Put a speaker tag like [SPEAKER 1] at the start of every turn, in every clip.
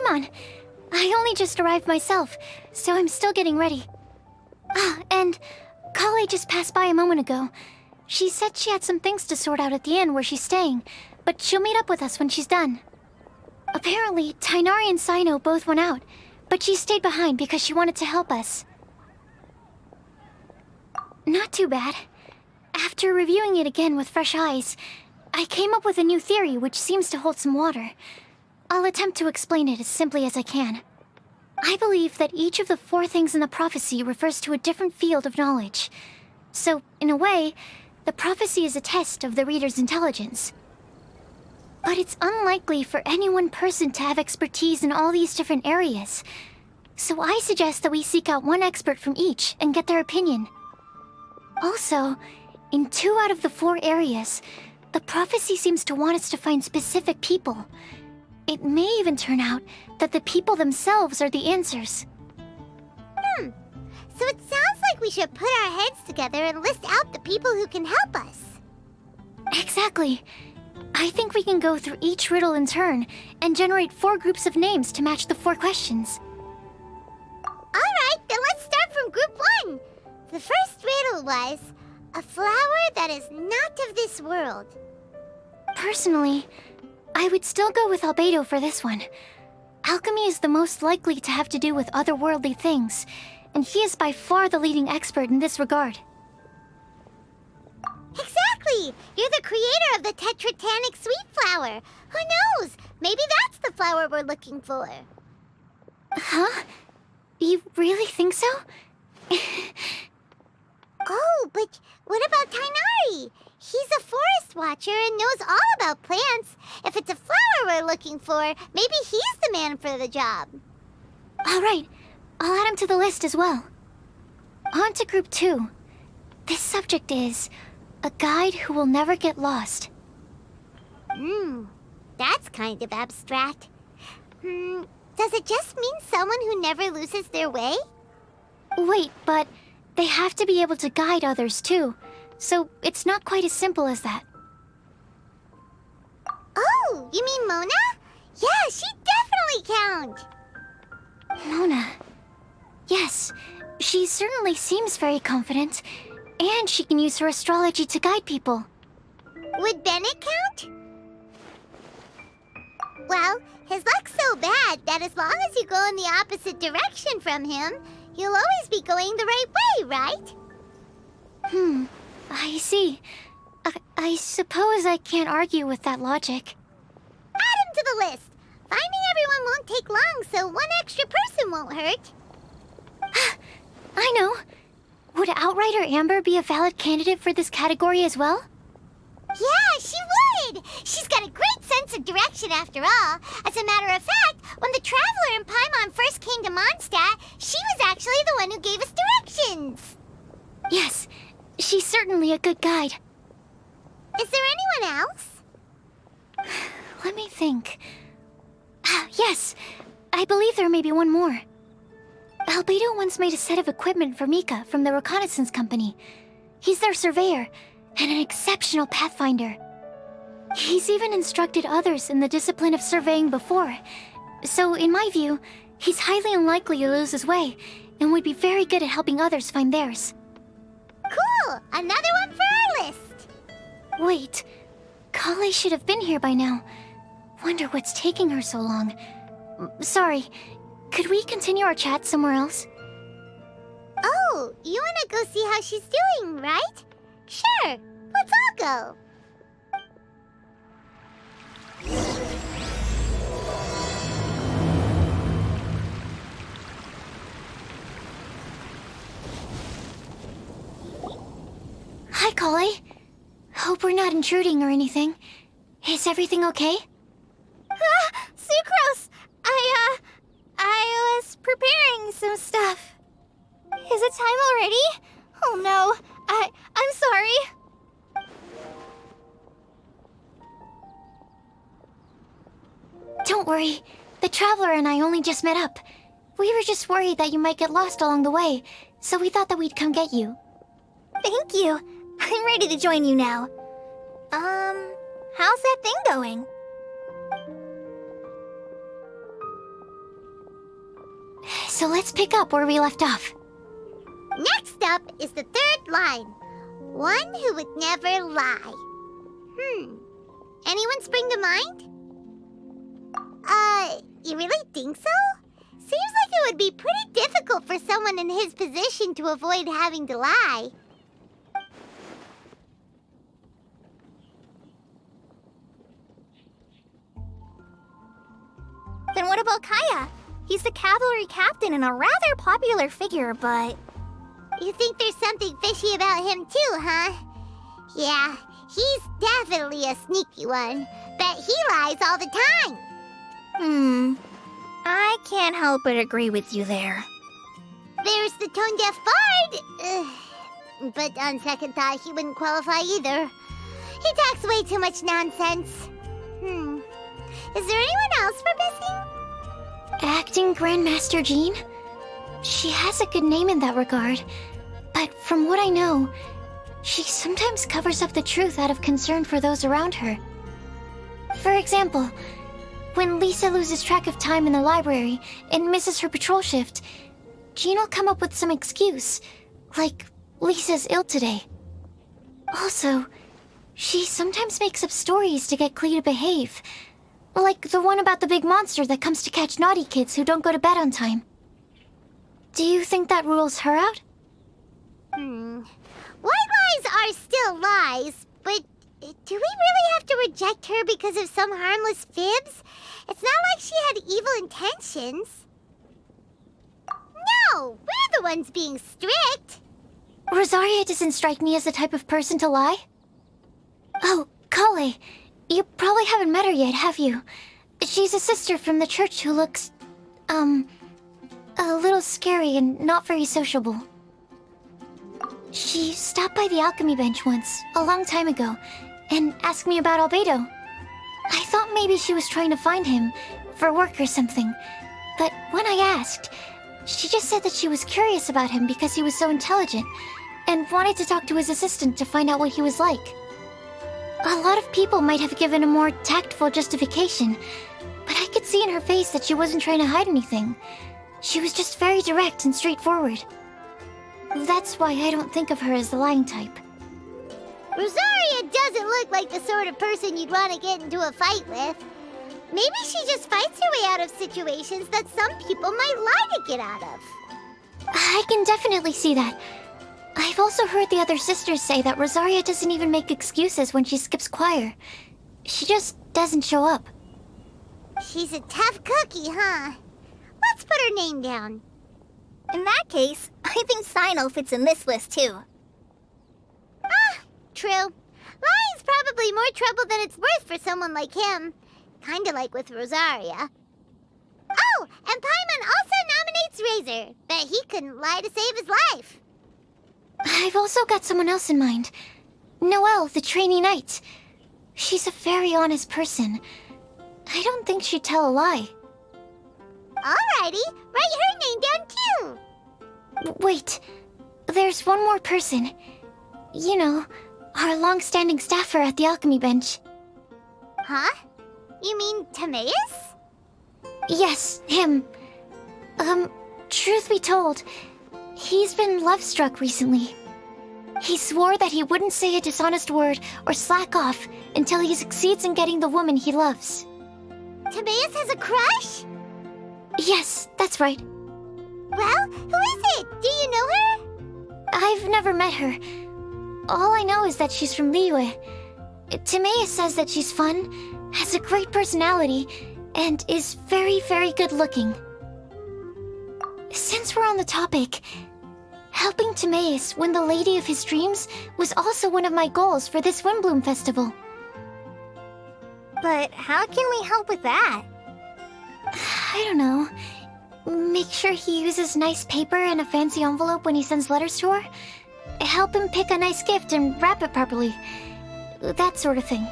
[SPEAKER 1] Paimon! I only just arrived myself, so I'm still getting ready. Ah, and Kale just passed by a moment ago. She said she had some things to sort out at the inn where she's staying, but she'll meet up with us when she's done. Apparently, Tainari and Sino both went out, but she stayed behind because she wanted to help us. Not too bad. After reviewing it again with fresh eyes, I came up with a new theory which seems to hold some water. I'll attempt to explain it as simply as I can. I believe that each of the 4 things in the prophecy refers to a different field of knowledge. So, in a way, the prophecy is a test of the reader's intelligence. But it's unlikely for any one person to have expertise in all these different areas. So I suggest that we seek out one expert from each and get their opinion. Also, in 2 out of the 4 areas, the prophecy seems to want us to find specific people. It may even turn out that the people themselves are the answers.
[SPEAKER 2] So it sounds like we should put our heads together and list out the people who can help us.
[SPEAKER 1] Exactly. I think we can go through each riddle in turn and generate 4 groups of names to match the 4 questions.
[SPEAKER 2] Alright, then let's start from group 1. The first riddle was, a flower that is not of this world.
[SPEAKER 1] Personally, I would still go with Albedo for this one. Alchemy is the most likely to have to do with otherworldly things, and he is by far the leading expert in this regard.
[SPEAKER 2] Exactly! You're the creator of the tetratanic sweet flower. Who knows? Maybe that's the flower we're looking for.
[SPEAKER 1] Huh? You really think so?
[SPEAKER 2] Oh, but what about Tainari? He's a forest watcher and knows all about plants. If it's a flower we're looking for, maybe he's the man for the job.
[SPEAKER 1] All right, I'll add him to the list as well. On to group 2. This subject is a guide who will never get lost.
[SPEAKER 2] That's kind of abstract. Does it just mean someone who never loses their way?
[SPEAKER 1] Wait, but they have to be able to guide others too, so it's not quite as simple as that.
[SPEAKER 2] Oh, you mean Mona? Yeah, she definitely counts.
[SPEAKER 1] Mona. Yes, she certainly seems very confident, and she can use her astrology to guide people.
[SPEAKER 2] Would Bennett count? Well, his luck's so bad that as long as you go in the opposite direction from him, you'll always be going the right way, right?
[SPEAKER 1] I see. I suppose I can't argue with that logic.
[SPEAKER 2] Add him to the list. Finding everyone won't take long, so one extra person won't hurt.
[SPEAKER 1] I know. Would Outrider Amber be a valid candidate for this category as well?
[SPEAKER 2] Yeah, she would! She's got a great sense of direction after all. As a matter of fact, when the Traveler and Paimon first came to Mondstadt, she was actually the one who gave us directions.
[SPEAKER 1] Yes, she's certainly a good guide.
[SPEAKER 2] Is there anyone else?
[SPEAKER 1] Let me think. Yes, I believe there may be one more. Albedo once made a set of equipment for Mika from the reconnaissance company. He's their surveyor, and an exceptional pathfinder. He's even instructed others in the discipline of surveying before. So, in my view, he's highly unlikely to lose his way, and would be very good at helping others find theirs.
[SPEAKER 2] Cool! Another one for our list!
[SPEAKER 1] Wait, Kale should have been here by now. Wonder what's taking her so long. Sorry, could we continue our chat somewhere else?
[SPEAKER 2] Oh, you wanna go see how she's doing, right? Sure, let's all go.
[SPEAKER 1] Hi, Kale. Hope we're not intruding or anything. Is everything okay?
[SPEAKER 2] Sucrose! I was preparing some stuff. Is it time already? Oh no, I'm sorry.
[SPEAKER 1] Don't worry. The Traveler and I only just met up. We were just worried that you might get lost along the way, so we thought that we'd come get you.
[SPEAKER 2] Thank you. I'm ready to join you now. How's that thing going?
[SPEAKER 1] So let's pick up where we left off.
[SPEAKER 2] Next up is the third line. One who would never lie. Anyone spring to mind? You really think so? Seems like it would be pretty difficult for someone in his position to avoid having to lie.
[SPEAKER 3] Then what about Kaya? He's the cavalry captain and a rather popular figure, but...
[SPEAKER 2] You think there's something fishy about him too, huh? Yeah, he's definitely a sneaky one. Bet he lies all the time.
[SPEAKER 3] I can't help but agree with you there.
[SPEAKER 2] There's the tone-deaf bard. Ugh. But on second thought, he wouldn't qualify either. He talks way too much nonsense. Is there anyone else we're missing?
[SPEAKER 1] Acting Grandmaster Jean? She has a good name in that regard. But from what I know, she sometimes covers up the truth out of concern for those around her. For example, when Lisa loses track of time in the library and misses her patrol shift, Jean will come up with some excuse, like Lisa's ill today. Also, she sometimes makes up stories to get Klee to behave, like the one about the big monster that comes to catch naughty kids who don't go to bed on time. Do you think that rules her out?
[SPEAKER 2] White lies are still lies, but do we really have to reject her because of some harmless fibs? It's not like she had evil intentions. No, we're the ones being strict.
[SPEAKER 1] Rosaria doesn't strike me as the type of person to lie. Oh, Kale, you probably haven't met her yet, have you? She's a sister from the church who looks, a little scary and not very sociable. She stopped by the alchemy bench once, a long time ago, and asked me about Albedo. I thought maybe she was trying to find him, for work or something. But when I asked, she just said that she was curious about him because he was so intelligent, and wanted to talk to his assistant to find out what he was like. A lot of people might have given a more tactful justification, but I could see in her face that she wasn't trying to hide anything. She was just very direct and straightforward. That's why I don't think of her as the lying type.
[SPEAKER 2] Rosaria doesn't look like the sort of person you'd want to get into a fight with. Maybe she just fights her way out of situations that some people might lie to get out of.
[SPEAKER 1] I can definitely see that. I've also heard the other sisters say that Rosaria doesn't even make excuses when she skips choir. She just doesn't show up.
[SPEAKER 2] She's a tough cookie, huh? Let's put her name down.
[SPEAKER 3] In that case, I think Sino fits in this list too.
[SPEAKER 2] True. Lying's probably more trouble than it's worth for someone like him. Kinda like with Rosaria. Oh, and Paimon also nominates Razor. Bet he couldn't lie to save his life.
[SPEAKER 1] I've also got someone else in mind. Noelle, the trainee knight. She's a very honest person. I don't think she'd tell a lie.
[SPEAKER 2] Alrighty, write her name down too.
[SPEAKER 1] Wait, there's one more person. You know, our long-standing staffer at the alchemy bench.
[SPEAKER 2] Huh? You mean Timaeus?
[SPEAKER 1] Yes, him. Truth be told, he's been love-struck recently. He swore that he wouldn't say a dishonest word or slack off until he succeeds in getting the woman he loves.
[SPEAKER 2] Timaeus has a crush?
[SPEAKER 1] Yes, that's right.
[SPEAKER 2] Well, who is it? Do you know her?
[SPEAKER 1] I've never met her. All I know is that she's from Liyue. Timaeus says that she's fun, has a great personality, and is very, very good-looking. Since we're on the topic, helping Timaeus win the lady of his dreams was also one of my goals for this Windblume Festival.
[SPEAKER 3] But how can we help with that?
[SPEAKER 1] I don't know. Make sure he uses nice paper and a fancy envelope when he sends letters to her. Help him pick a nice gift and wrap it properly. That sort of thing.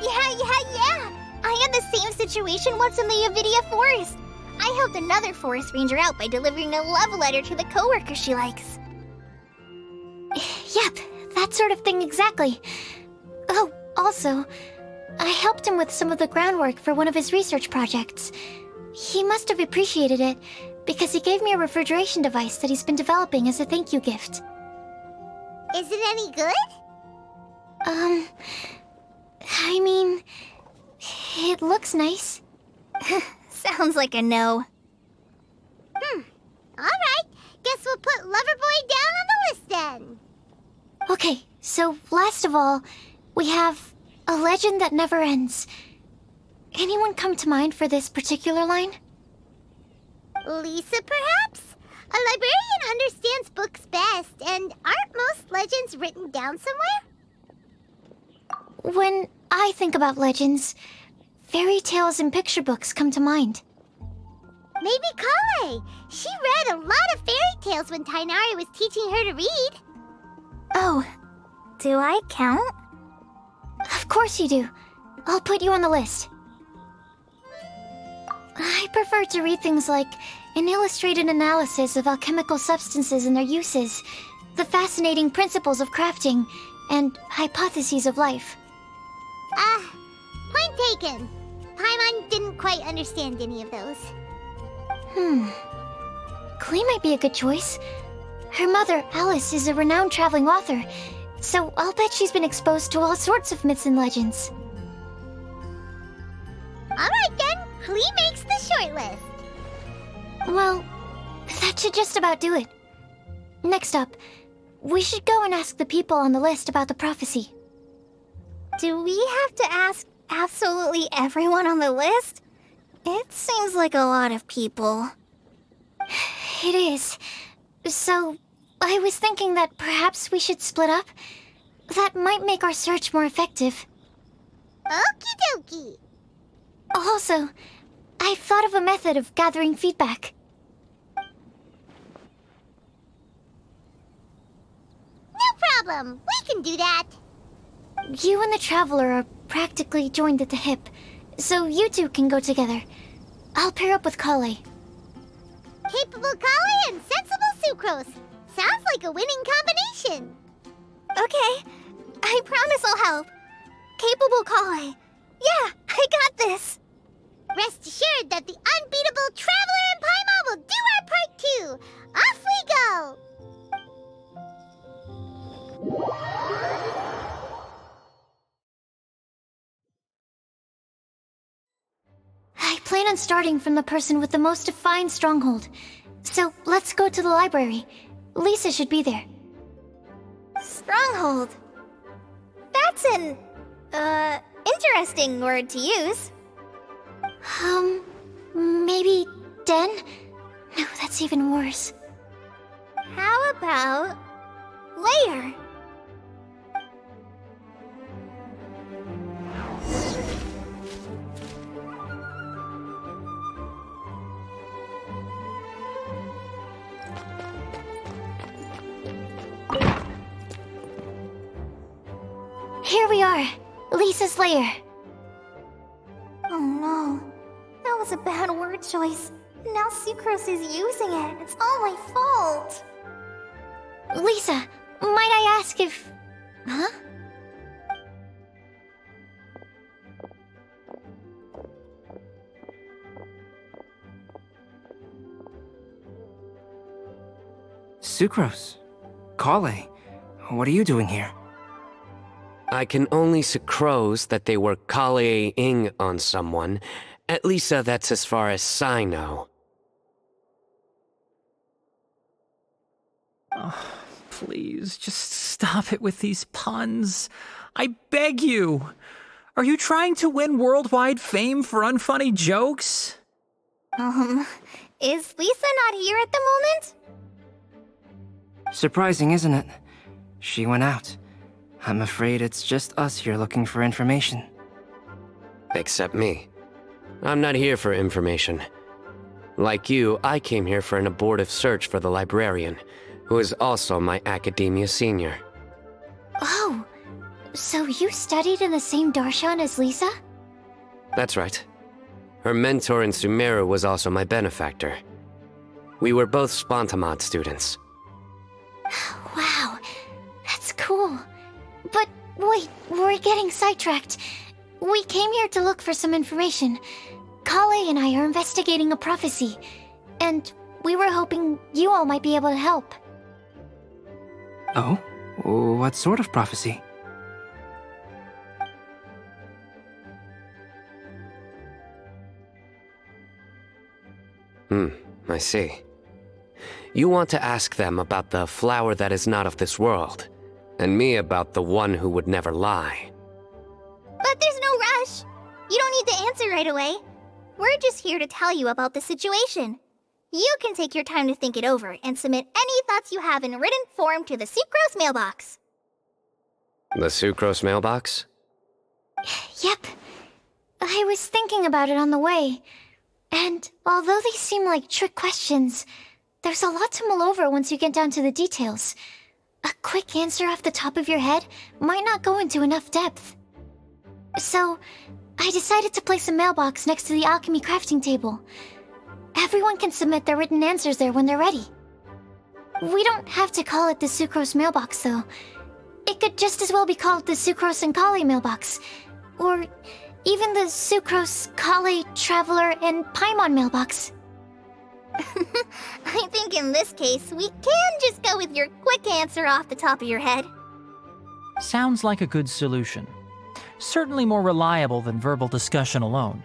[SPEAKER 3] Yeah! I had the same situation once in the Avidia Forest. I helped another forest ranger out by delivering a love letter to the coworker she likes.
[SPEAKER 1] Yep, that sort of thing exactly. Oh, also, I helped him with some of the groundwork for one of his research projects. He must have appreciated it, because he gave me a refrigeration device that he's been developing as a thank you gift.
[SPEAKER 2] Is it any good?
[SPEAKER 1] I mean, it looks nice.
[SPEAKER 3] Sounds like a no.
[SPEAKER 2] Alright, guess we'll put Loverboy down on the list then.
[SPEAKER 1] Okay, so last of all, we have a legend that never ends. Anyone come to mind for this particular line?
[SPEAKER 2] Lisa, perhaps? A librarian understands books best, and aren't most legends written down somewhere?
[SPEAKER 1] When I think about legends, fairy tales and picture books come to mind.
[SPEAKER 2] Maybe Kale. She read a lot of fairy tales when Tainari was teaching her to read.
[SPEAKER 3] Oh, do I count?
[SPEAKER 1] Of course you do. I'll put you on the list. I prefer to read things like an illustrated analysis of alchemical substances and their uses, the fascinating principles of crafting, and hypotheses of life.
[SPEAKER 2] Point taken. Paimon didn't quite understand any of those.
[SPEAKER 1] Klee might be a good choice. Her mother, Alice, is a renowned traveling author, so I'll bet she's been exposed to all sorts of myths and legends.
[SPEAKER 2] Alright then, Klee makes the short list.
[SPEAKER 1] Well, that should just about do it. Next up, we should go and ask the people on the list about the prophecy.
[SPEAKER 3] Do we have to ask absolutely everyone on the list? It seems like a lot of people.
[SPEAKER 1] It is. So, I was thinking that perhaps we should split up. That might make our search more effective.
[SPEAKER 2] Okie dokie.
[SPEAKER 1] Also, I've thought of a method of gathering feedback.
[SPEAKER 2] No problem. We can do that.
[SPEAKER 1] You and the Traveler are practically joined at the hip, so you two can go together. I'll pair up with Kale.
[SPEAKER 2] Capable Kale and sensible Sucrose. Sounds like a winning combination.
[SPEAKER 3] Okay, I promise I'll help. Capable Kale. Yeah, I got this.
[SPEAKER 2] Rest assured that the unbeatable Traveler and Paimon will do our part too. Off we go.
[SPEAKER 1] I plan on starting from the person with the most defined stronghold. So let's go to the library. Lisa should be there.
[SPEAKER 3] Stronghold. That's an, interesting word to use.
[SPEAKER 1] Maybe den? No, that's even worse.
[SPEAKER 3] How about layer?
[SPEAKER 1] Here we are, Lisa's lair.
[SPEAKER 3] Oh no, that was a bad word choice. Now Sucrose is using it. It's all my fault.
[SPEAKER 1] Lisa, might I ask if... Huh?
[SPEAKER 4] Sucrose. Kale. What are you doing here?
[SPEAKER 5] I can only sucrose that they were Kale-ing on someone. At least that's as far as I know.
[SPEAKER 6] Oh, please, just stop it with these puns. I beg you. Are you trying to win worldwide fame for unfunny jokes?
[SPEAKER 3] Is Lisa not here at the moment?
[SPEAKER 4] Surprising, isn't it? She went out. I'm afraid it's just us here looking for information.
[SPEAKER 5] Except me. I'm not here for information. Like you, I came here for an abortive search for the librarian, who is also my academia senior.
[SPEAKER 1] Oh, so you studied in the same darshan as Lisa?
[SPEAKER 5] That's right. Her mentor in Sumeru was also my benefactor. We were both Spontamod students.
[SPEAKER 1] Wow, that's cool. But wait, we're getting sidetracked. We came here to look for some information. Kale and I are investigating a prophecy. And We were hoping you all might be able to help.
[SPEAKER 4] Oh? What sort of prophecy?
[SPEAKER 5] I see. You want to ask them about the flower that is not of this world, and me about the one who would never lie.
[SPEAKER 3] But there's no rush. You don't need to answer right away. We're just here to tell you about the situation. You can take your time to think it over and submit any thoughts you have in written form to the Sucrose mailbox.
[SPEAKER 5] The Sucrose mailbox?
[SPEAKER 1] Yep. I was thinking about it on the way. And although they seem like trick questions, there's a lot to mull over once you get down to the details. A quick answer off the top of your head might not go into enough depth. So, I decided to place a mailbox next to the alchemy crafting table. Everyone can submit their written answers there when they're ready. We don't have to call it the Sucrose mailbox, though. It could just as well be called the Sucrose and Kale mailbox. Or even the Sucrose, Kale, Traveler, and Paimon mailbox.
[SPEAKER 3] I think in this case, we can just go with your quick answer off the top of your head.
[SPEAKER 6] Sounds like a good solution. Certainly more reliable than verbal discussion alone.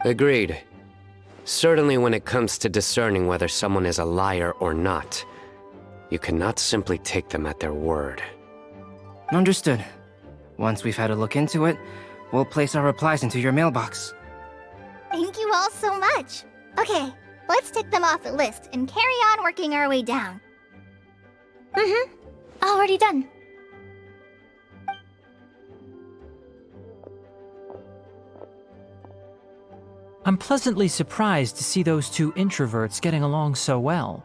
[SPEAKER 5] Agreed. Certainly when it comes to discerning whether someone is a liar or not, you cannot simply take them at their word.
[SPEAKER 4] Understood. Once we've had a look into it, we'll place our replies into your mailbox.
[SPEAKER 3] Thank you all so much. Okay, let's tick them off the list and carry on working our way down.
[SPEAKER 1] Already done.
[SPEAKER 6] I'm pleasantly surprised to see those two introverts getting along so well.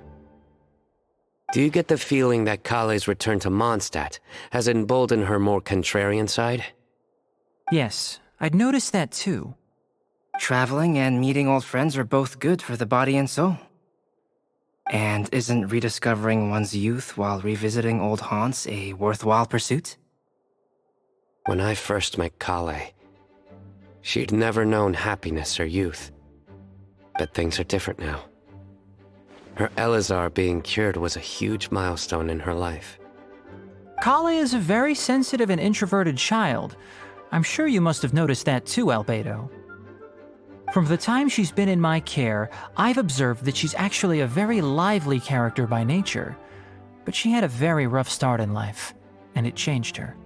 [SPEAKER 5] Do you get the feeling that Kale's return to Mondstadt has emboldened her more contrarian side?
[SPEAKER 6] Yes, I'd noticed that too.
[SPEAKER 4] Traveling and meeting old friends are both good for the body and soul. And isn't rediscovering one's youth while revisiting old haunts a worthwhile pursuit?
[SPEAKER 5] When I first met Kale, she'd never known happiness or youth. But things are different now. Her Elazar being cured was a huge milestone in her life.
[SPEAKER 6] Kale is a very sensitive and introverted child. I'm sure you must have noticed that too, Albedo. From the time she's been in my care, I've observed that she's actually a very lively character by nature. But she had a very rough start in life, and it changed her.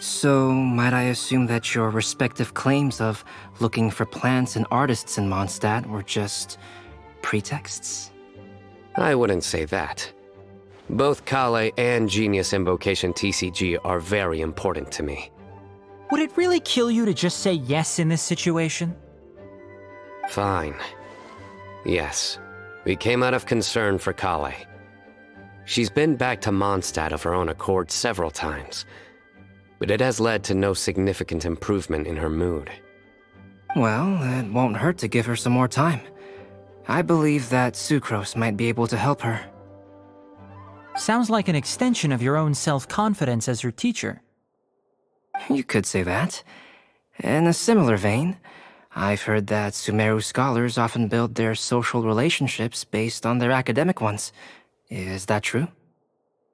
[SPEAKER 4] So, might I assume that your respective claims of looking for plants and artists in Mondstadt were just pretexts?
[SPEAKER 5] I wouldn't say that. Both Kale and Genius Invocation TCG are very important to me.
[SPEAKER 6] Would it really kill you to just say yes in this situation?
[SPEAKER 5] Fine. Yes, we came out of concern for Kale. She's been back to Mondstadt of her own accord several times, but it has led to no significant improvement in her mood.
[SPEAKER 4] Well, it won't hurt to give her some more time. I believe that Sucrose might be able to help her.
[SPEAKER 6] Sounds like an extension of your own self-confidence as her teacher.
[SPEAKER 4] You could say that. In a similar vein, I've heard that Sumeru scholars often build their social relationships based on their academic ones. Is that true?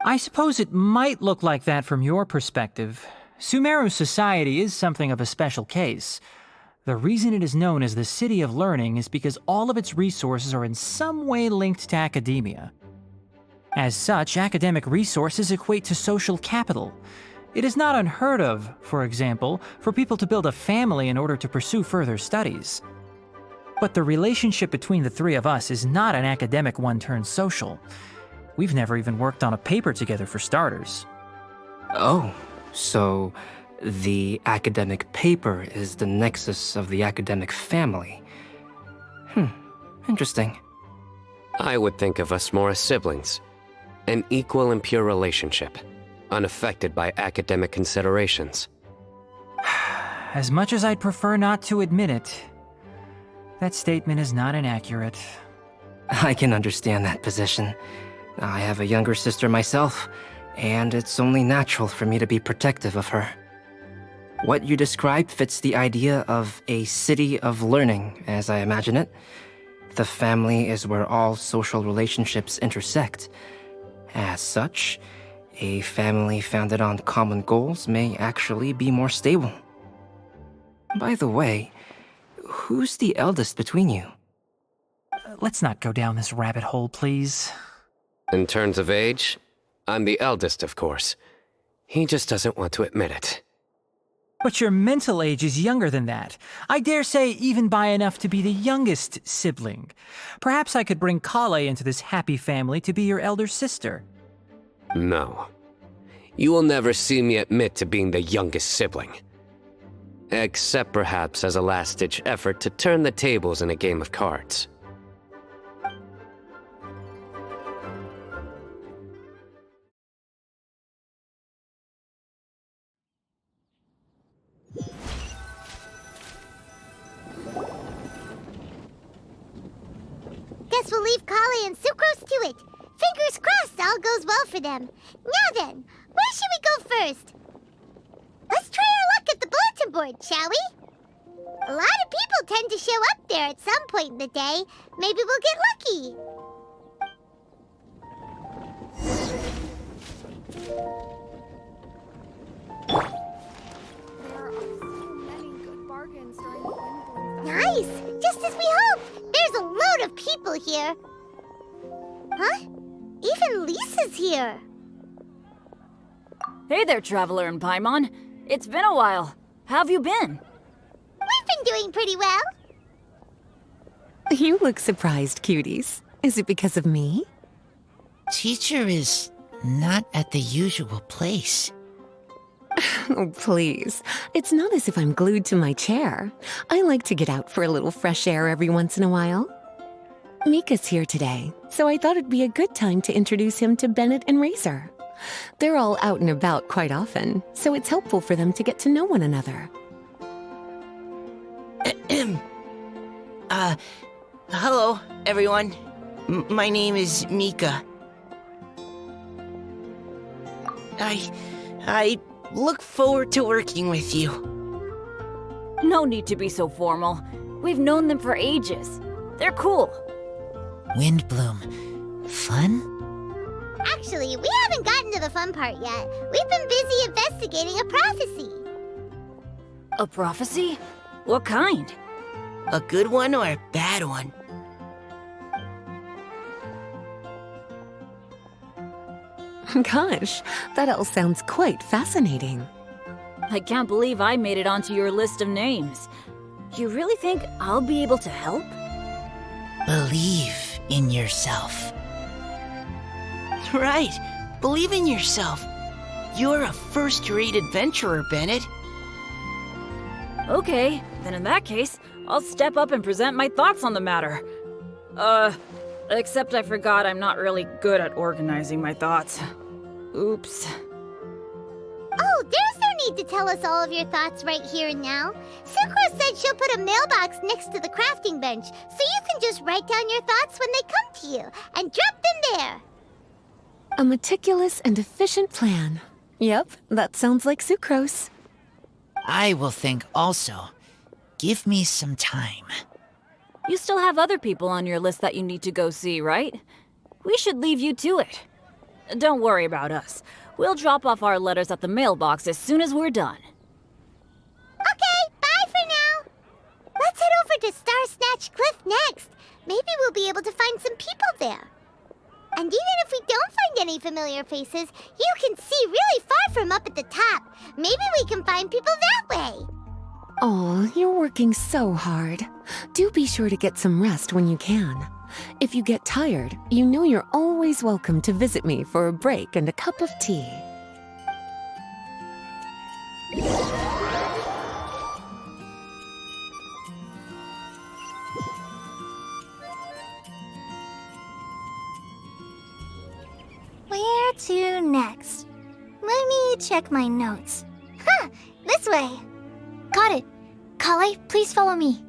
[SPEAKER 6] I suppose it might look like that from your perspective. Sumeru society is something of a special case. The reason it is known as the City of Learning is because all of its resources are in some way linked to academia. As such, academic resources equate to social capital. It is not unheard of, for example, for people to build a family in order to pursue further studies. But the relationship between the three of us is not an academic one turned social. We've never even worked on a paper together for starters.
[SPEAKER 4] Oh, so the academic paper is the nexus of the academic family. Interesting.
[SPEAKER 5] I would think of us more as siblings. An equal and pure relationship, unaffected by academic considerations.
[SPEAKER 6] As much as I'd prefer not to admit it, that statement is not inaccurate.
[SPEAKER 4] I can understand that position. I have a younger sister myself, and it's only natural for me to be protective of her. What you describe fits the idea of a city of learning, as I imagine it. the family is where all social relationships intersect. As such, a family founded on common goals may actually be more stable. By the way, who's the eldest between you?
[SPEAKER 6] Let's not go down this rabbit hole, please.
[SPEAKER 5] In terms of age, I'm the eldest, of course. He just doesn't want to admit it.
[SPEAKER 6] But your mental age is younger than that. I dare say even by enough to be the youngest sibling. Perhaps I could bring Kale into this happy family to be your elder sister.
[SPEAKER 5] No. You will never see me admit to being the youngest sibling. Except perhaps as a last-ditch effort to turn the tables in a game of cards.
[SPEAKER 2] Guess we'll leave Kale and Sucrose to it. Fingers crossed all goes well for them. Now then, where should we go first? Let's try our luck at the bulletin board, shall we? A lot of people tend to show up there at some point in the day. Maybe we'll get lucky.
[SPEAKER 7] There are so many good bargains during the Windblume Festival.
[SPEAKER 2] Nice! Just as we hoped! There's a load of people here. Huh? Even Lisa's here.
[SPEAKER 8] Hey there, Traveler and Paimon. It's been a while. How have you been?
[SPEAKER 2] We've been doing pretty well.
[SPEAKER 9] You look surprised, cuties. Is it because of me?
[SPEAKER 10] Teacher is not at the usual place.
[SPEAKER 9] Oh, please. It's not as if I'm glued to my chair. I like to get out for a little fresh air every once in a while. Mika's here today, so I thought it'd be a good time to introduce him to Bennett and Razor. They're all out and about quite often, so it's helpful for them to get to know one another.
[SPEAKER 10] Hello, everyone. My name is Mika. I look forward to working with you.
[SPEAKER 8] No need to be so formal. We've known them for ages. They're cool.
[SPEAKER 10] Windblume. Fun?
[SPEAKER 2] Actually, we haven't gotten to the fun part yet. We've been busy investigating a prophecy.
[SPEAKER 8] A prophecy? What kind?
[SPEAKER 10] A good one or a bad one?
[SPEAKER 9] Gosh, that all sounds quite fascinating.
[SPEAKER 8] I can't believe I made it onto your list of names. You really think I'll be able to help?
[SPEAKER 10] Believe in yourself. Right. Believe in yourself. You're a first-rate adventurer, Bennett.
[SPEAKER 8] Okay, then in that case, I'll step up and present my thoughts on the matter. Except I forgot I'm not really good at organizing my thoughts. Oops.
[SPEAKER 2] Oh, there's no need to tell us all of your thoughts right here and now. Sucrose said she'll put a mailbox next to the crafting bench, so you can just write down your thoughts when they come to you, and drop them there.
[SPEAKER 9] A meticulous and efficient plan. Yep, that sounds like Sucrose.
[SPEAKER 10] I will think also. Give me some time.
[SPEAKER 8] You still have other people on your list that you need to go see, right? We should leave you to it. Don't worry about us. We'll drop off our letters at the mailbox as soon as we're done.
[SPEAKER 2] Okay, bye for now. Let's head over to Star Snatch Cliff next. Maybe we'll be able to find some people there. And even if we don't find any familiar faces, you can see really far from up at the top. Maybe we can find people that way.
[SPEAKER 9] Oh, you're working so hard. Do be sure to get some rest when you can. If you get tired, you know you're always welcome to visit me for a break and a cup of tea.
[SPEAKER 3] Where to next? Let me check my notes. Huh, this way.
[SPEAKER 1] Got it. Kale, please follow me.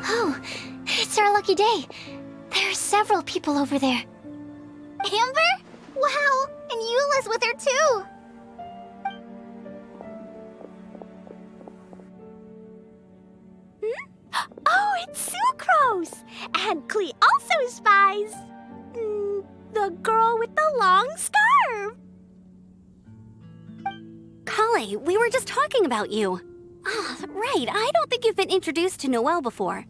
[SPEAKER 1] Oh, it's our lucky day. There are several people over there.
[SPEAKER 2] Amber? Wow,
[SPEAKER 3] And Eula's with her too!
[SPEAKER 2] Oh, it's Sucrose! And Klee also spies the girl with the long scarf.
[SPEAKER 11] Kale, we were just talking about you. Ah, right, I don't think you've been introduced to Noelle before.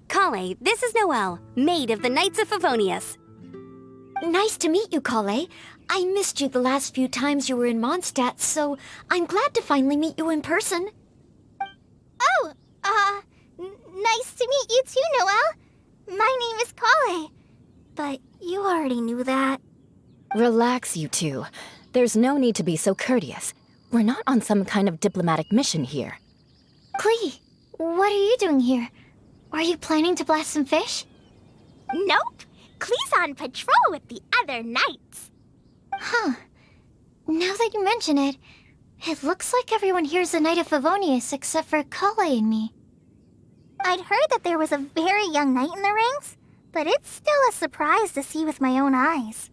[SPEAKER 11] Kale, this is Noelle, maid of the Knights of Favonius.
[SPEAKER 1] Nice to meet you, Kale. I missed you the last few times you were in Mondstadt, so I'm glad to finally meet you in person.
[SPEAKER 3] Oh, nice to meet you too, Noelle. My name is Kale. But you already knew that.
[SPEAKER 12] Relax, you two. There's no need to be so courteous. We're not on some kind of diplomatic mission here.
[SPEAKER 1] Klee, what are you doing here? Are you planning to blast some fish?
[SPEAKER 2] Nope. Klee's on patrol with the other knights.
[SPEAKER 1] Huh. Now that you mention it, it looks like everyone here's a Knight of Favonius except for Kale and me.
[SPEAKER 3] I'd heard that there was a very young knight in the ranks, but it's still a surprise to see with my own eyes.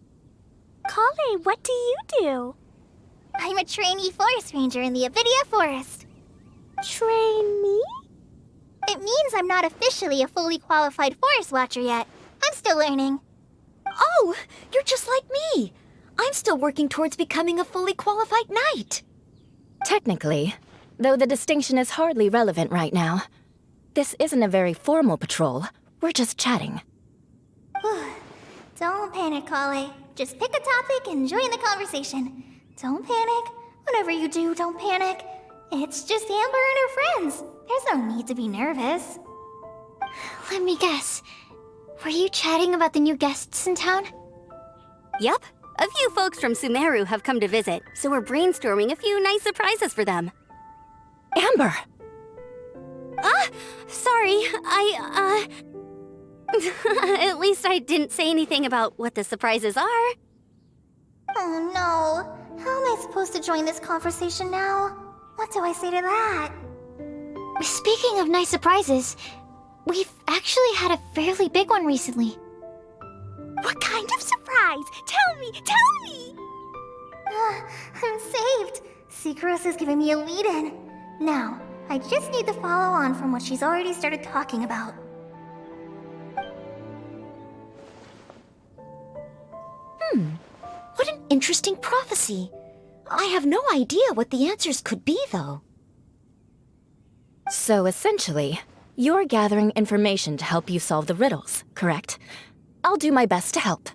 [SPEAKER 2] Kale, what do you do?
[SPEAKER 3] I'm a trainee forest ranger in the Avidia Forest.
[SPEAKER 2] Trainee?
[SPEAKER 3] It means I'm not officially a fully qualified forest watcher yet. I'm still learning.
[SPEAKER 1] Oh, you're just like me. I'm still working towards becoming a fully qualified knight.
[SPEAKER 12] Technically, though the distinction is hardly relevant right now. This isn't a very formal patrol. We're just chatting.
[SPEAKER 3] Don't panic, Kale. Just pick a topic and join the conversation. Don't panic. Whatever you do, don't panic. It's just Amber and her friends. There's no need to be nervous.
[SPEAKER 1] Let me guess. Were you chatting about the new guests in town?
[SPEAKER 11] Yup. A few folks from Sumeru have come to visit, so we're brainstorming a few nice surprises for them.
[SPEAKER 12] Amber!
[SPEAKER 11] Sorry, At least I didn't say anything about what the surprises are.
[SPEAKER 3] Oh no. How am I supposed to join this conversation now? What do I say to that?
[SPEAKER 1] Speaking of nice surprises, we've actually had a fairly big one recently.
[SPEAKER 2] What kind of surprise? Tell me!
[SPEAKER 3] I'm saved. Sucrose is giving me a lead-in. Now, I just need to follow on from what she's already started talking about.
[SPEAKER 1] What an interesting prophecy. I have no idea what the answers could be, though.
[SPEAKER 12] So essentially, you're gathering information to help you solve the riddles, correct? I'll do my best to help.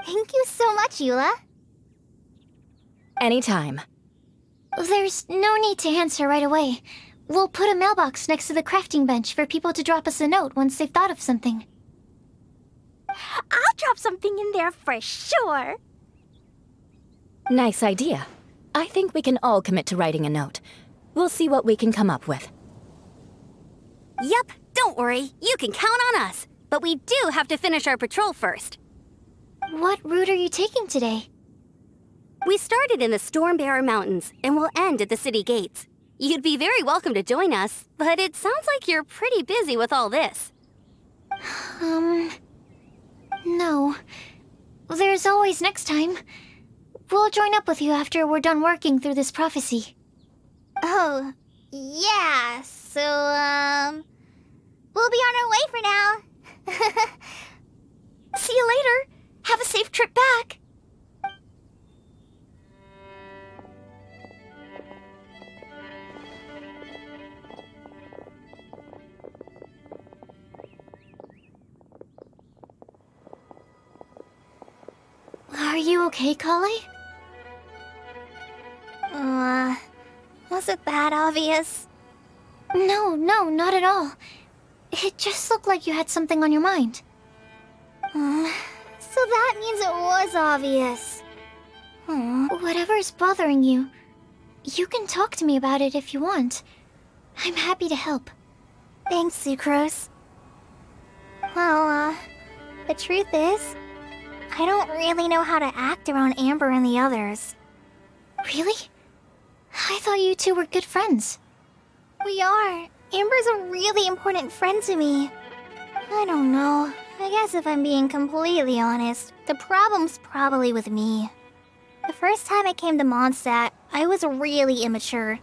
[SPEAKER 3] Thank you so much, Eula.
[SPEAKER 12] Anytime.
[SPEAKER 1] There's no need to answer right away. We'll put a mailbox next to the crafting bench for people to drop us a note once they've thought of something.
[SPEAKER 2] I'll drop something in there for sure.
[SPEAKER 12] Nice idea. I think we can all commit to writing a note. We'll see what we can come up with.
[SPEAKER 11] Yup, don't worry. You can count on us. But we do have to finish our patrol first.
[SPEAKER 1] What route are you taking today?
[SPEAKER 11] We started in the Stormbearer Mountains and will end at the city gates. You'd be very welcome to join us, but it sounds like you're pretty busy with all this.
[SPEAKER 1] No. There's always next time. We'll join up with you after we're done working through this prophecy.
[SPEAKER 3] Oh, yeah, so, we'll be on our way for now.
[SPEAKER 1] See you later. Have a safe trip back. Are you okay, Kale?
[SPEAKER 3] Was it that obvious?
[SPEAKER 1] No, not at all. It just looked like you had something on your mind.
[SPEAKER 3] So that means it was obvious.
[SPEAKER 1] Whatever's bothering you, you can talk to me about it if you want. I'm happy to help.
[SPEAKER 3] Thanks, Sucrose. Well, the truth is, I don't really know how to act around Amber and the others.
[SPEAKER 1] Really? I thought you two were good friends.
[SPEAKER 3] We are. Amber's a really important friend to me. I don't know. I guess if I'm being completely honest, the problem's probably with me. The first time I came to Mondstadt, I was really immature.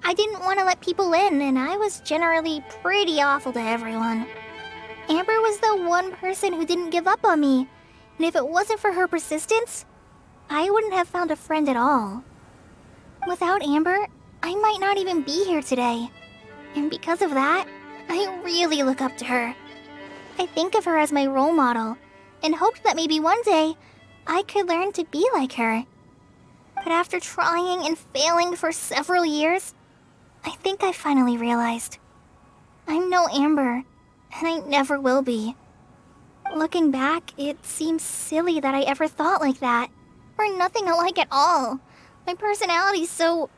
[SPEAKER 3] I didn't want to let people in, and I was generally pretty awful to everyone. Amber was the one person who didn't give up on me, and if it wasn't for her persistence, I wouldn't have found a friend at all. Without Amber, I might not even be here today. And because of that, I really look up to her. I think of her as my role model, and hoped that maybe one day, I could learn to be like her. But after trying and failing for several years, I think I finally realized. I'm no Amber, and I never will be. Looking back, it seems silly that I ever thought like that. We're nothing alike at all. My personality's so...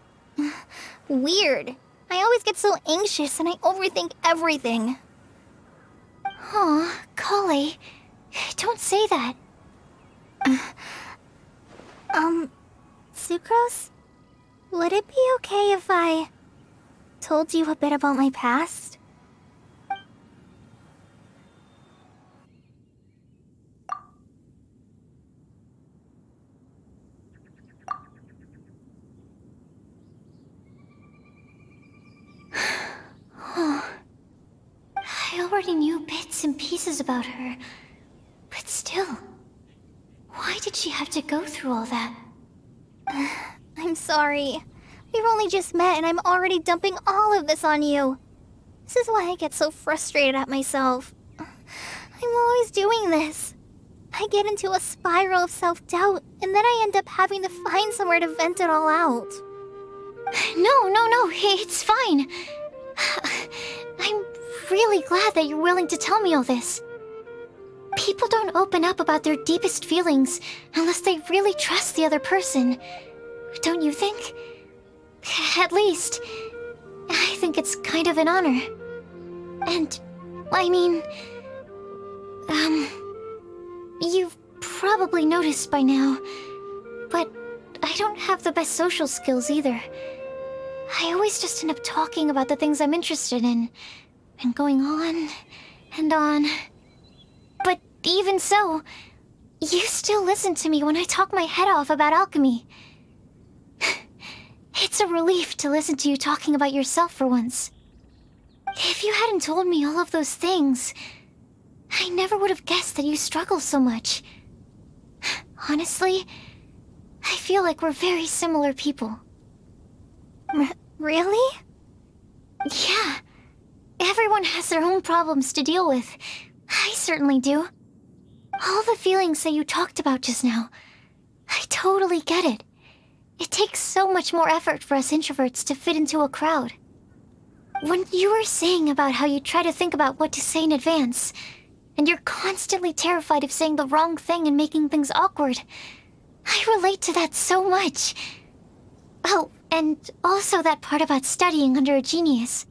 [SPEAKER 3] weird. I always get so anxious and I overthink everything.
[SPEAKER 1] Aw, Kale, don't say that.
[SPEAKER 3] Sucrose? Would it be okay if I told you a bit about my past?
[SPEAKER 1] I already knew bits and pieces about her, but still, why did she have to go through all that?
[SPEAKER 3] I'm sorry. We've only just met and I'm already dumping all of this on you. This is why I get so frustrated at myself. I'm always doing this. I get into a spiral of self-doubt, and then I end up having to find somewhere to vent it all out.
[SPEAKER 1] No, it's fine. I'm really glad that you're willing to tell me all this. People don't open up about their deepest feelings unless they really trust the other person. Don't you think? At least, I think it's kind of an honor. And, I mean... You've probably noticed by now, but I don't have the best social skills either. I always just end up talking about the things I'm interested in, and going on and on. But even so, you still listen to me when I talk my head off about alchemy. It's a relief to listen to you talking about yourself for once. If you hadn't told me all of those things, I never would have guessed that you struggle so much. Honestly, I feel like we're very similar people.
[SPEAKER 3] Really?
[SPEAKER 1] Yeah. Everyone has their own problems to deal with. I certainly do. All the feelings that you talked about just now, I totally get it. It takes so much more effort for us introverts to fit into a crowd. When you were saying about how you try to think about what to say in advance, and you're constantly terrified of saying the wrong thing and making things awkward, I relate to that so much. Oh, and also that part about studying under a genius.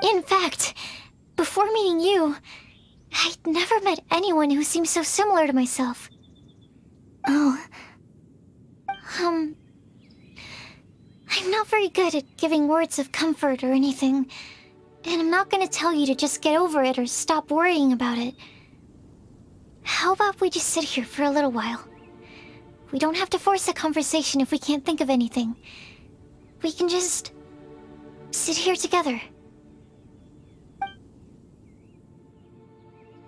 [SPEAKER 1] In fact, before meeting you, I'd never met anyone who seemed so similar to myself.
[SPEAKER 3] Oh.
[SPEAKER 1] I'm not very good at giving words of comfort or anything, and I'm not gonna tell you to just get over it or stop worrying about it. How about we just sit here for a little while? We don't have to force a conversation if we can't think of anything. We can just sit here together.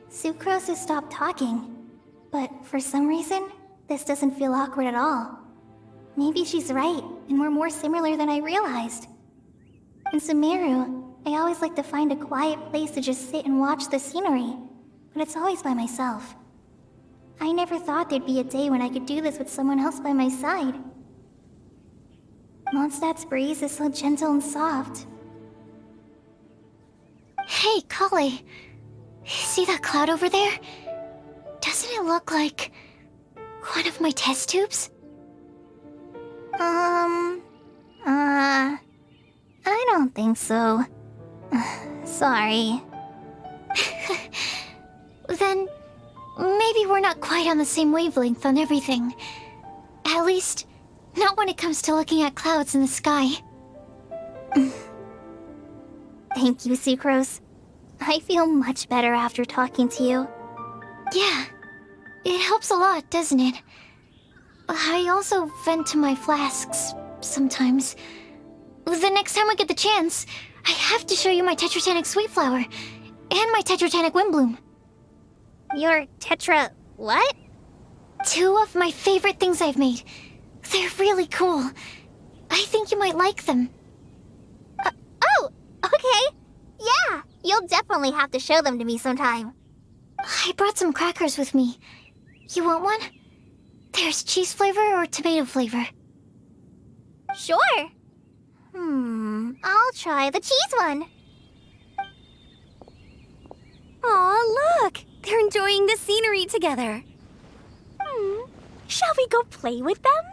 [SPEAKER 3] Sucrose has stopped talking, but for some reason, this doesn't feel awkward at all. Maybe she's right, and we're more similar than I realized. In Sumeru, I always like to find a quiet place to just sit and watch the scenery, but it's always by myself. I never thought there'd be a day when I could do this with someone else by my side. Mondstadt's breeze is so gentle and soft.
[SPEAKER 1] Hey, Kale. See that cloud over there? Doesn't it look like one of my test tubes?
[SPEAKER 3] I don't think so. Sorry.
[SPEAKER 1] Then maybe we're not quite on the same wavelength on everything. At least, not when it comes to looking at clouds in the sky.
[SPEAKER 3] Thank you, Sucrose. I feel much better after talking to you.
[SPEAKER 1] Yeah, it helps a lot, doesn't it? I also vent to my flasks sometimes. The next time I get the chance, I have to show you my Tetratanic Sweet Flower and my Tetratanic Windblume.
[SPEAKER 3] Your Tetra... what?
[SPEAKER 1] 2 of my favorite things I've made. They're really cool. I think you might like them.
[SPEAKER 3] Oh, okay. Yeah, you'll definitely have to show them to me sometime.
[SPEAKER 1] I brought some crackers with me. You want one? There's cheese flavor or tomato flavor.
[SPEAKER 3] Sure. I'll try the cheese one.
[SPEAKER 11] Aw, look! They're enjoying the scenery together.
[SPEAKER 3] Shall we go play with them?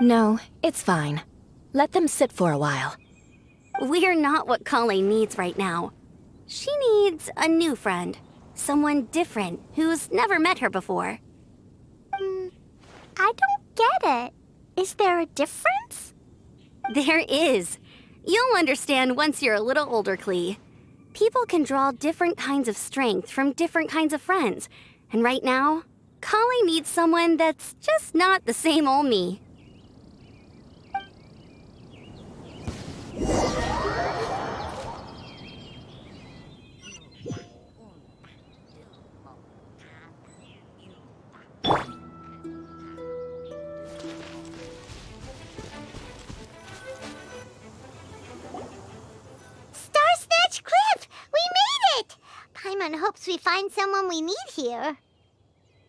[SPEAKER 12] No, it's fine. Let them sit for a while.
[SPEAKER 11] We're not what Kale needs right now. She needs a new friend. Someone different who's never met her before.
[SPEAKER 3] I don't get it. Is there a difference?
[SPEAKER 11] There is. You'll understand once you're a little older, Klee. People can draw different kinds of strength from different kinds of friends. And right now, Kale needs someone that's just not the same old me.
[SPEAKER 2] Snatch Cliff! We made it! Paimon hopes we find someone we need here.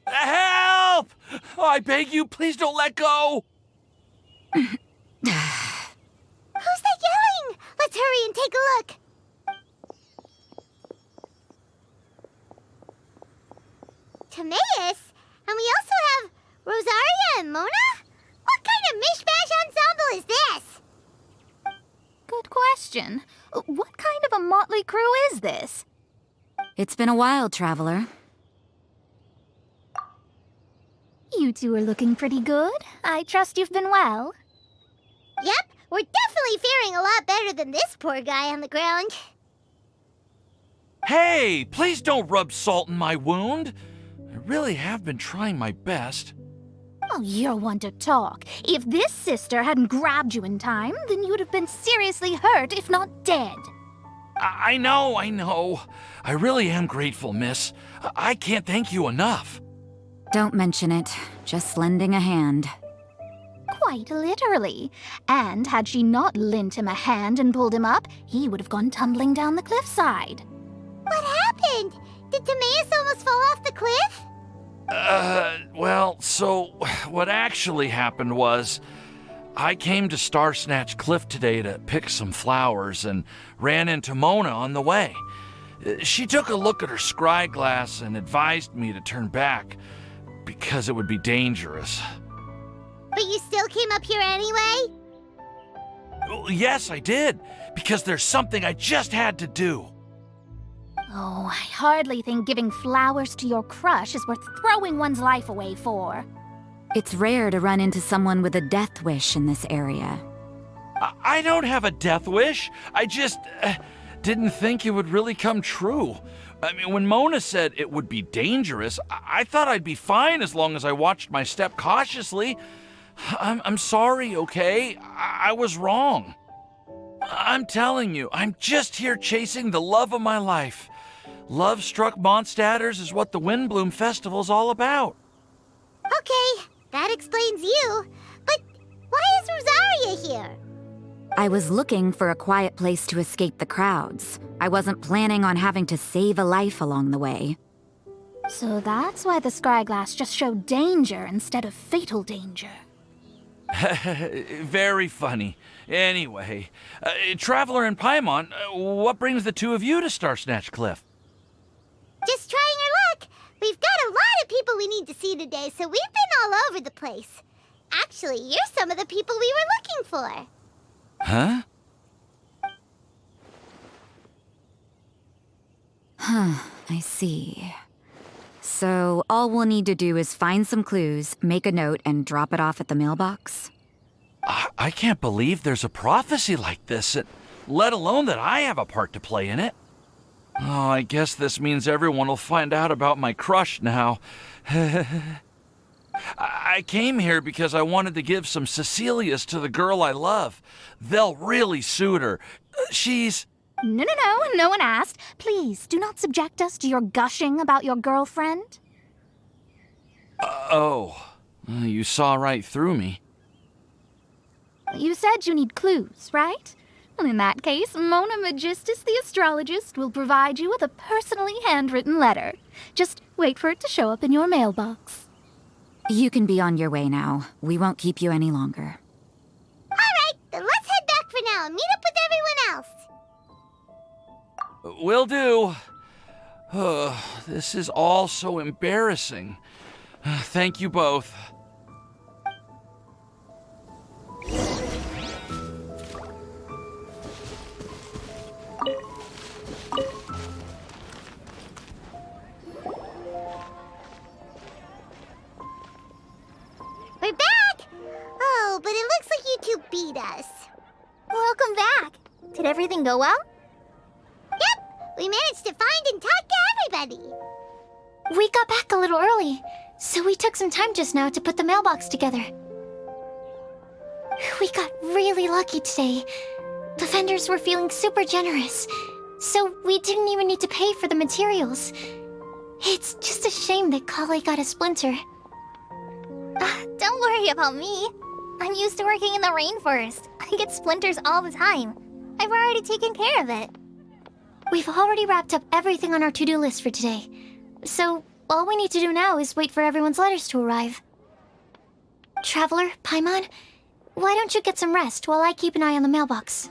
[SPEAKER 13] Help! I beg you, please don't let go!
[SPEAKER 2] Who's that yelling? Let's hurry and take a look. Timaeus? And we also have Rosaria and Mona? What kind of mishmash ensemble is this?
[SPEAKER 14] Good question. What kind of a motley crew is this?
[SPEAKER 8] It's been a while, Traveler.
[SPEAKER 14] You two are looking pretty good. I trust you've been well.
[SPEAKER 2] Yep, we're definitely faring a lot better than this poor guy on the ground.
[SPEAKER 13] Hey, please don't rub salt in my wound. I really have been trying my best.
[SPEAKER 14] Oh, you're one to talk. If this sister hadn't grabbed you in time, then you'd have been seriously hurt, if not dead.
[SPEAKER 13] I know. I really am grateful, miss. I can't thank you enough.
[SPEAKER 8] Don't mention it. Just lending a hand.
[SPEAKER 14] Quite literally. And had she not lent him a hand and pulled him up, he would have gone tumbling down the cliffside.
[SPEAKER 2] What happened? Did Timaeus almost fall off the cliff?
[SPEAKER 13] Well, so what actually happened was I came to Star Snatch Cliff today to pick some flowers and ran into Mona on the way. She took a look at her scry glass and advised me to turn back because it would be dangerous.
[SPEAKER 2] But you still came up here anyway?
[SPEAKER 13] Well, yes, I did, because there's something I just had to do.
[SPEAKER 14] Oh, I hardly think giving flowers to your crush is worth throwing one's life away for.
[SPEAKER 8] It's rare to run into someone with a death wish in this area.
[SPEAKER 13] I don't have a death wish. I just didn't think it would really come true. I mean, when Mona said it would be dangerous, I thought I'd be fine as long as I watched my step cautiously. I'm sorry, okay? I was wrong. I'm telling you, I'm just here chasing the love of my life. Love-struck Mondstadters is what the Windblume Festival's all about.
[SPEAKER 2] Okay, that explains you. But why is Rosaria here?
[SPEAKER 8] I was looking for a quiet place to escape the crowds. I wasn't planning on having to save a life along the way.
[SPEAKER 14] So that's why the scryglass just showed danger instead of fatal danger.
[SPEAKER 13] Very funny. Anyway, Traveler and Paimon, what brings the two of you to Star Snatch Cliff?
[SPEAKER 2] Just trying our luck. We've got a lot of people we need to see today, so we've been all over the place. Actually, you're some of the people we were looking for.
[SPEAKER 13] Huh?
[SPEAKER 8] I see. So all we'll need to do is find some clues, make a note, and drop it off at the mailbox?
[SPEAKER 13] I can't believe there's a prophecy like this, let alone that I have a part to play in it. Oh, I guess this means everyone will find out about my crush now. I came here because I wanted to give some Cecilias to the girl I love. They'll really suit her. She's...
[SPEAKER 14] No, no one asked. Please, do not subject us to your gushing about your girlfriend.
[SPEAKER 13] You saw right through me.
[SPEAKER 14] You said you need clues, right? Well, in that case, Mona Magistus the astrologist will provide you with a personally handwritten letter. Just wait for it to show up in your mailbox.
[SPEAKER 15] You can be on your way now. We won't keep you any longer.
[SPEAKER 2] All right, then let's head back for now and meet up with everyone else.
[SPEAKER 13] Will do. This is all so embarrassing. Thank you both.
[SPEAKER 2] We're back! Oh, but it looks like you two beat us.
[SPEAKER 3] Welcome back. Did everything go well?
[SPEAKER 2] Yep, we managed to find and talk to everybody.
[SPEAKER 1] We got back a little early, so we took some time just now to put the mailbox together. We got really lucky today. The vendors were feeling super generous, so we didn't even need to pay for the materials. It's just a shame that Kale got a splinter.
[SPEAKER 3] Don't worry about me. I'm used to working in the rainforest. I get splinters all the time. I've already taken care of it.
[SPEAKER 1] We've already wrapped up everything on our to-do list for today. So, all we need to do now is wait for everyone's letters to arrive. Traveler, Paimon, why don't you get some rest while I keep an eye on the mailbox?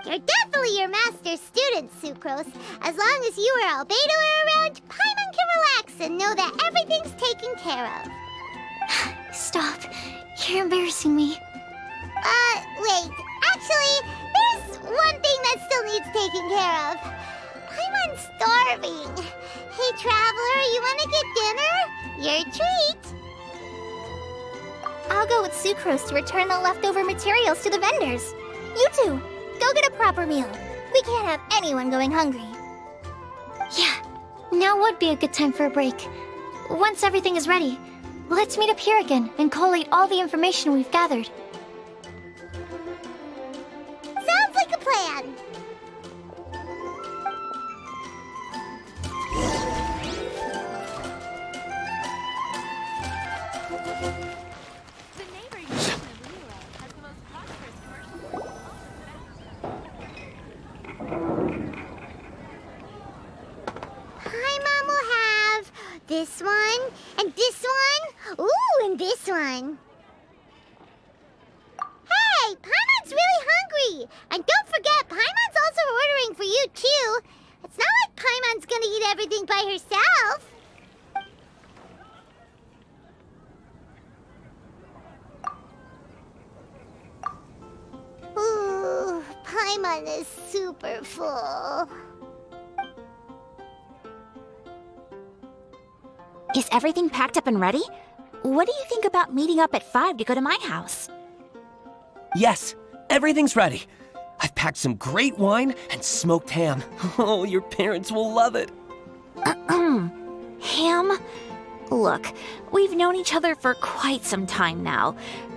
[SPEAKER 2] You're definitely your master's student, Sucrose. As long as you or Albedo are around, Paimon can relax and know that everything's taken care of.
[SPEAKER 1] Stop. You're embarrassing me.
[SPEAKER 2] Wait. Actually, there's one thing that still needs taking care of. Paimon's starving. Hey, Traveler, you wanna get dinner? Your treat.
[SPEAKER 3] I'll go with Sucrose to return the leftover materials to the vendors. You two, go get a proper meal. We can't have anyone going hungry.
[SPEAKER 1] Yeah, now would be a good time for a break. Once everything is ready, let's meet up here again and collate all the information we've gathered.
[SPEAKER 2] Sounds like a plan. Paimon will have this one, and this one, ooh, and this one. Hey, Paimon's really hungry! And don't forget, Paimon's also ordering for you, too. It's not like Paimon's gonna eat everything by herself. Ooh, Paimon is super full.
[SPEAKER 16] Is everything packed up and ready? What do you think about meeting up at 5 to go to my house?
[SPEAKER 17] Yes, everything's ready. I've packed some great wine and smoked ham. Oh, your parents will love it.
[SPEAKER 16] Ham? Look, we've known each other for quite some time now.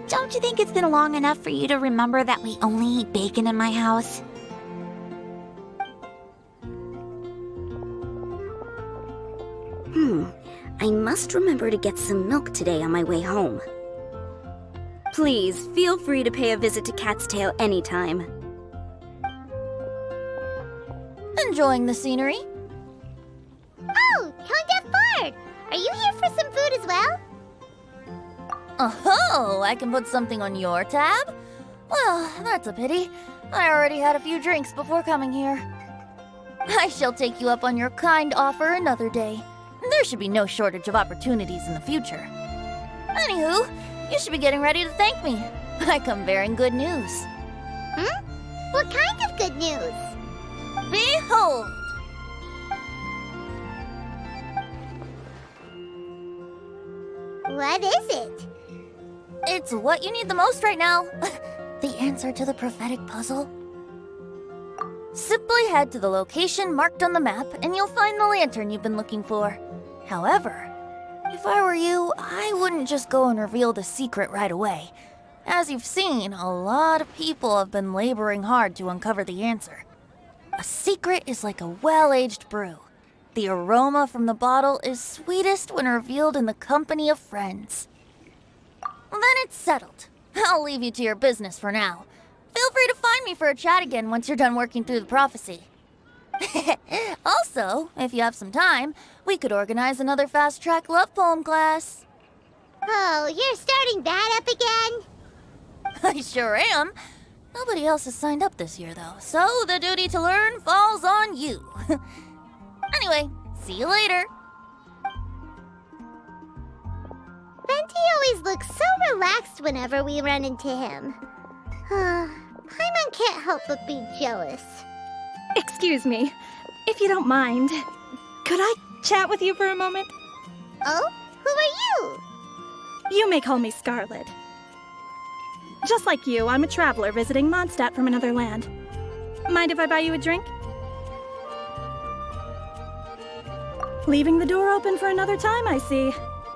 [SPEAKER 16] Don't you think it's been long enough for you to remember that we only eat bacon in my house?
[SPEAKER 11] I must remember to get some milk today on my way home. Please, feel free to pay a visit to Cat's Tail anytime.
[SPEAKER 16] Enjoying the scenery?
[SPEAKER 2] Oh, Count Deaf Bard! Are you here for some food as well?
[SPEAKER 18] Oh, I can put something on your tab? Well, that's a pity. I already had a few drinks before coming here. I shall take you up on your kind offer another day. There should be no shortage of opportunities in the future. Anywho, you should be getting ready to thank me. I come bearing good news.
[SPEAKER 2] What kind of good news?
[SPEAKER 18] Behold!
[SPEAKER 2] What is it?
[SPEAKER 18] It's what you need the most right now. The answer to the prophetic puzzle. Simply head to the location marked on the map and you'll find the lantern you've been looking for. However, if I were you, I wouldn't just go and reveal the secret right away. As you've seen, a lot of people have been laboring hard to uncover the answer. A secret is like a well-aged brew. The aroma from the bottle is sweetest when revealed in the company of friends. Then it's settled. I'll leave you to your business for now. Feel free to find me for a chat again once you're done working through the prophecy. Also, if you have some time, we could organize another fast-track love poem class.
[SPEAKER 2] Oh, you're starting that up again?
[SPEAKER 18] I sure am. Nobody else has signed up this year, though, so the duty to learn falls on you. Anyway, see you later.
[SPEAKER 2] Venti always looks so relaxed whenever we run into him. Paimon can't help but be jealous.
[SPEAKER 19] Excuse me, if you don't mind, could I chat with you for a moment?
[SPEAKER 2] Oh? Who are you?
[SPEAKER 19] You may call me Scarlet. Just like you, I'm a traveler visiting Mondstadt from another land. Mind if I buy you a drink? Leaving the door open for another time, I see.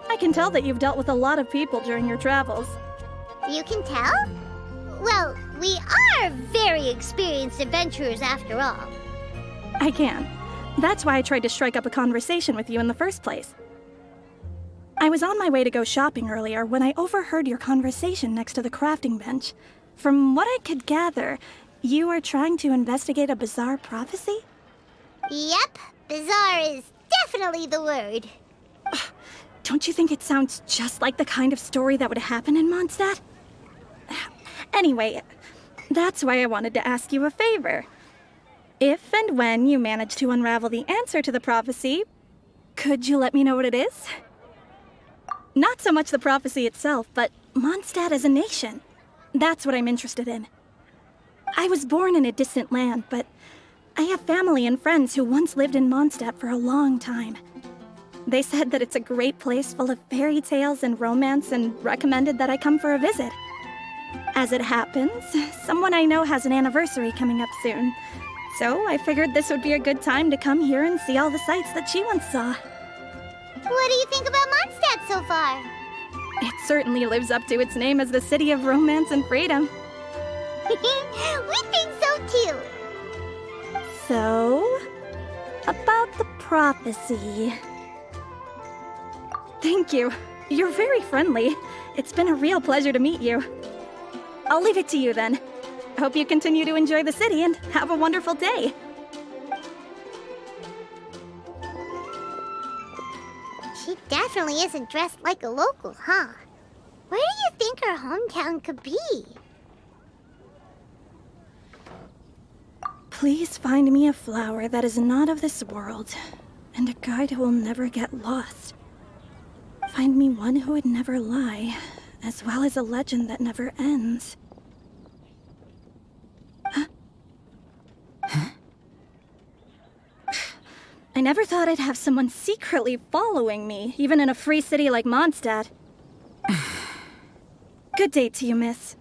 [SPEAKER 19] I can tell that you've dealt with a lot of people during your travels.
[SPEAKER 2] You can tell? Well, we are very experienced adventurers after all.
[SPEAKER 19] I can. That's why I tried to strike up a conversation with you in the first place. I was on my way to go shopping earlier when I overheard your conversation next to the crafting bench. From what I could gather, you are trying to investigate a bizarre prophecy?
[SPEAKER 2] Yep, bizarre is definitely the word.
[SPEAKER 19] Don't you think it sounds just like the kind of story that would happen in Mondstadt? Anyway, that's why I wanted to ask you a favor. If and when you manage to unravel the answer to the prophecy, could you let me know what it is? Not so much the prophecy itself, but Mondstadt as a nation. That's what I'm interested in. I was born in a distant land, but I have family and friends who once lived in Mondstadt for a long time. They said that it's a great place full of fairy tales and romance and recommended that I come for a visit. As it happens, someone I know has an anniversary coming up soon, so I figured this would be a good time to come here and see all the sights that she once saw.
[SPEAKER 2] What do you think about Mondstadt so far?
[SPEAKER 19] It certainly lives up to its name as the city of romance and freedom.
[SPEAKER 2] We think so too.
[SPEAKER 19] So, about the prophecy. Thank you. You're very friendly. It's been a real pleasure to meet you. I'll leave it to you then. Hope you continue to enjoy the city and have a wonderful day.
[SPEAKER 2] She definitely isn't dressed like a local, huh? Where do you think her hometown could be?
[SPEAKER 19] Please find me a flower that is not of this world, and a guide who will never get lost. Find me one who would never lie, as well as a legend that never ends. Huh? I never thought I'd have someone secretly following me, even in a free city like Mondstadt. Good day to you, miss.